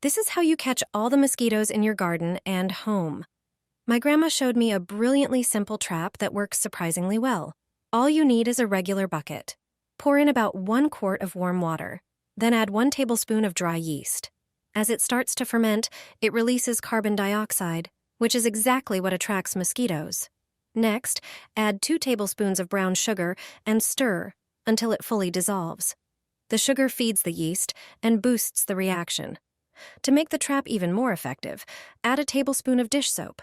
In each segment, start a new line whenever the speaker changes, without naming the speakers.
This is how you catch all the mosquitoes in your garden and home. My grandma showed me a brilliantly simple trap that works surprisingly well. All you need is a regular bucket. Pour in about 1 quart of warm water. Then add 1 tablespoon of dry yeast. As it starts to ferment, it releases carbon dioxide, which is exactly what attracts mosquitoes. Next, add 2 tablespoons of brown sugar and stir until it fully dissolves. The sugar feeds the yeast and boosts the reaction. To make the trap even more effective, add a tablespoon of dish soap.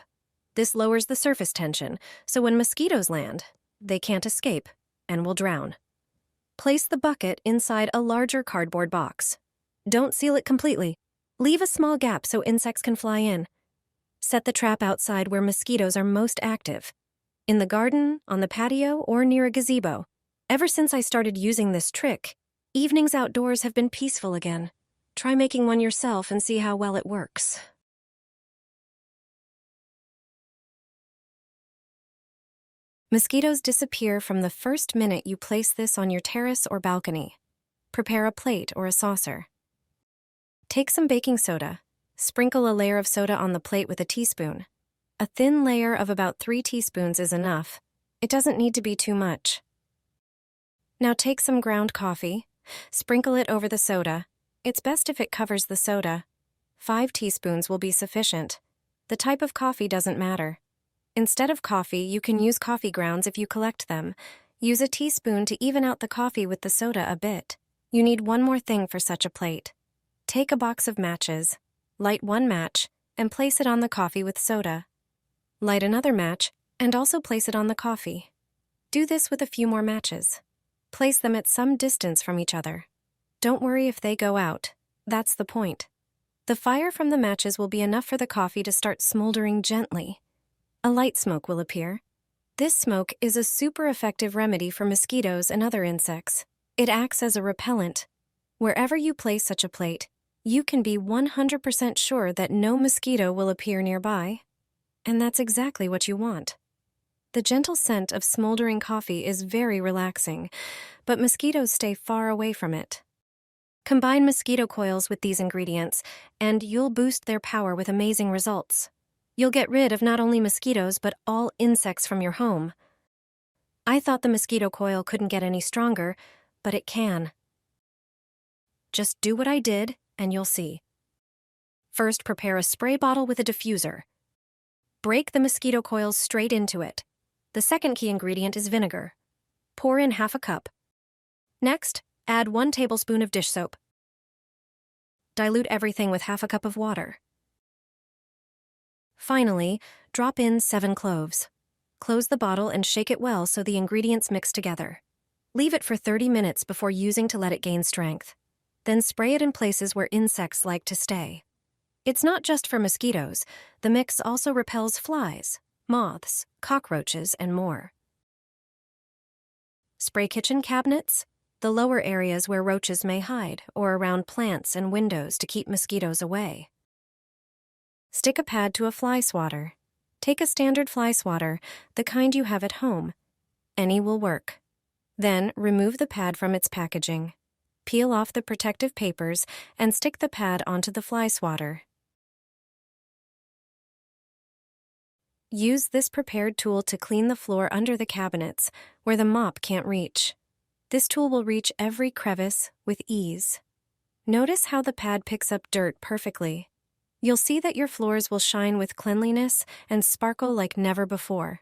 This lowers the surface tension, so when mosquitoes land, they can't escape and will drown. Place the bucket inside a larger cardboard box. Don't seal it completely. Leave a small gap so insects can fly in. Set the trap outside where mosquitoes are most active. In the garden, on the patio, or near a gazebo. Ever since I started using this trick, evenings outdoors have been peaceful again. Try making one yourself and see how well it works. Mosquitoes disappear from the first minute you place this on your terrace or balcony. Prepare a plate or a saucer. Take some baking soda. Sprinkle a layer of soda on the plate with a teaspoon. A thin layer of about 3 teaspoons is enough. It doesn't need to be too much. Now take some ground coffee. Sprinkle it over the soda. It's best if it covers the soda. 5 teaspoons will be sufficient. The type of coffee doesn't matter. Instead of coffee, you can use coffee grounds if you collect them. Use a teaspoon to even out the coffee with the soda a bit. You need one more thing for such a plate. Take a box of matches, light 1 match, and place it on the coffee with soda. Light another match, and also place it on the coffee. Do this with a few more matches. Place them at some distance from each other. Don't worry if they go out. That's the point. The fire from the matches will be enough for the coffee to start smoldering gently. A light smoke will appear. This smoke is a super effective remedy for mosquitoes and other insects. It acts as a repellent. Wherever you place such a plate, you can be 100% sure that no mosquito will appear nearby. And that's exactly what you want. The gentle scent of smoldering coffee is very relaxing, but mosquitoes stay far away from it. Combine mosquito coils with these ingredients, and you'll boost their power with amazing results. You'll get rid of not only mosquitoes, but all insects from your home. I thought the mosquito coil couldn't get any stronger, but it can. Just do what I did, and you'll see. First, prepare a spray bottle with a diffuser. Break the mosquito coils straight into it. The second key ingredient is vinegar. Pour in half a cup. Next, add 1 tablespoon of dish soap. Dilute everything with half a cup of water. Finally, drop in 7 cloves. Close the bottle and shake it well so the ingredients mix together. Leave it for 30 minutes before using to let it gain strength. Then spray it in places where insects like to stay. It's not just for mosquitoes. The mix also repels flies, moths, cockroaches, and more. Spray kitchen cabinets, the lower areas where roaches may hide, or around plants and windows to keep mosquitoes away. Stick a pad to a fly swatter. Take a standard fly swatter, the kind you have at home. Any will work. Then remove the pad from its packaging. Peel off the protective papers and stick the pad onto the fly swatter. Use this prepared tool to clean the floor under the cabinets, where the mop can't reach. This tool will reach every crevice with ease. Notice how the pad picks up dirt perfectly. You'll see that your floors will shine with cleanliness and sparkle like never before.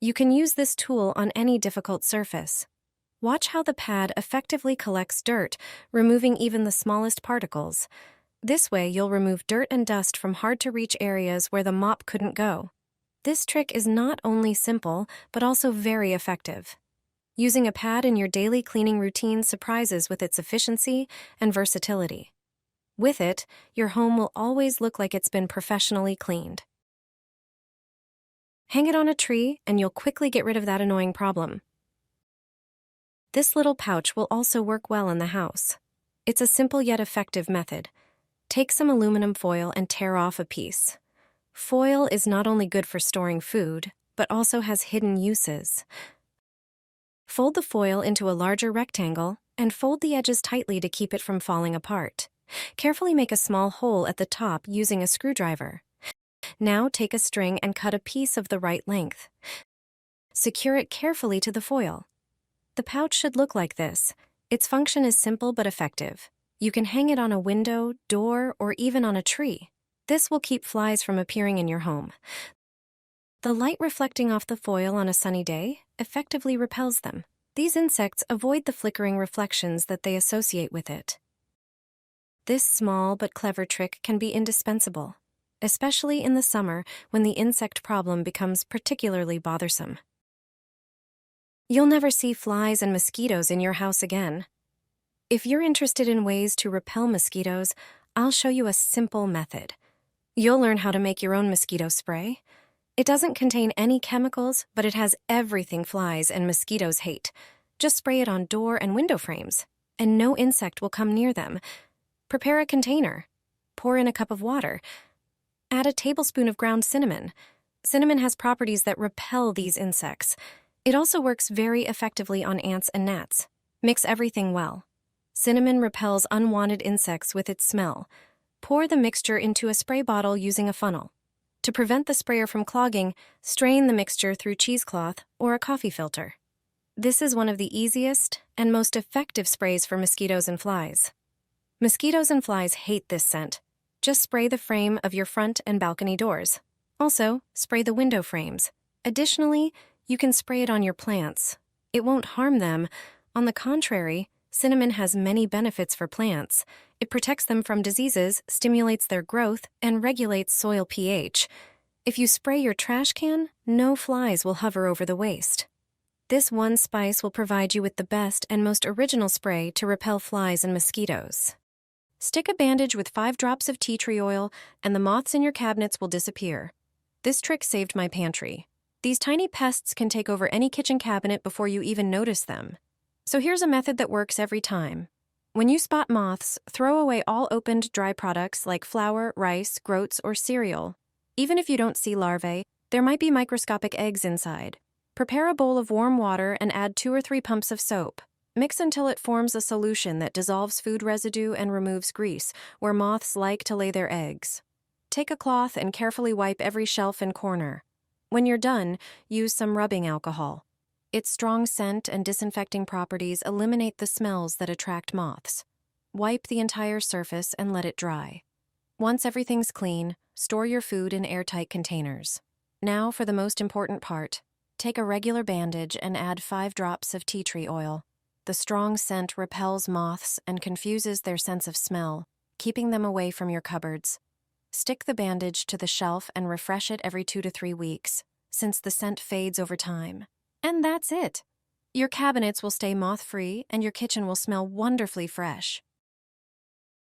You can use this tool on any difficult surface. Watch how the pad effectively collects dirt, removing even the smallest particles. This way, you'll remove dirt and dust from hard-to-reach areas where the mop couldn't go. This trick is not only simple, but also very effective. Using a pad in your daily cleaning routine surprises with its efficiency and versatility. With it, your home will always look like it's been professionally cleaned. Hang it on a tree, and you'll quickly get rid of that annoying problem. This little pouch will also work well in the house. It's a simple yet effective method. Take some aluminum foil and tear off a piece. Foil is not only good for storing food, but also has hidden uses. Fold the foil into a larger rectangle and fold the edges tightly to keep it from falling apart. Carefully make a small hole at the top using a screwdriver. Now take a string and cut a piece of the right length. Secure it carefully to the foil. The pouch should look like this. Its function is simple but effective. You can hang it on a window, door, or even on a tree. This will keep flies from appearing in your home. The light reflecting off the foil on a sunny day effectively repels them. These insects avoid the flickering reflections that they associate with it. This small but clever trick can be indispensable, especially in the summer when the insect problem becomes particularly bothersome. You'll never see flies and mosquitoes in your house again. If you're interested in ways to repel mosquitoes, I'll show you a simple method. You'll learn how to make your own mosquito spray. It doesn't contain any chemicals, but it has everything flies and mosquitoes hate. Just spray it on door and window frames, and no insect will come near them. Prepare a container. Pour in a cup of water. Add a tablespoon of ground cinnamon. Cinnamon has properties that repel these insects. It also works very effectively on ants and gnats. Mix everything well. Cinnamon repels unwanted insects with its smell. Pour the mixture into a spray bottle using a funnel. To prevent the sprayer from clogging, strain the mixture through cheesecloth or a coffee filter. This is one of the easiest and most effective sprays for mosquitoes and flies. Mosquitoes and flies hate this scent. Just spray the frame of your front and balcony doors. Also, spray the window frames. Additionally, you can spray it on your plants. It won't harm them. On the contrary, cinnamon has many benefits for plants. It protects them from diseases, stimulates their growth, and regulates soil pH. If you spray your trash can, no flies will hover over the waste. This one spice will provide you with the best and most original spray to repel flies and mosquitoes. Stick a bandage with 5 drops of tea tree oil, and the moths in your cabinets will disappear. This trick saved my pantry. These tiny pests can take over any kitchen cabinet before you even notice them. So here's a method that works every time. When you spot moths, throw away all opened dry products like flour, rice, groats, or cereal. Even if you don't see larvae, there might be microscopic eggs inside. Prepare a bowl of warm water and add 2 or 3 pumps of soap. Mix until it forms a solution that dissolves food residue and removes grease, where moths like to lay their eggs. Take a cloth and carefully wipe every shelf and corner. When you're done, use some rubbing alcohol. Its strong scent and disinfecting properties eliminate the smells that attract moths. Wipe the entire surface and let it dry. Once everything's clean, store your food in airtight containers. Now for the most important part. Take a regular bandage and add 5 drops of tea tree oil. The strong scent repels moths and confuses their sense of smell, keeping them away from your cupboards. Stick the bandage to the shelf and refresh it every 2 to 3 weeks, since the scent fades over time. And that's it. Your cabinets will stay moth-free and your kitchen will smell wonderfully fresh.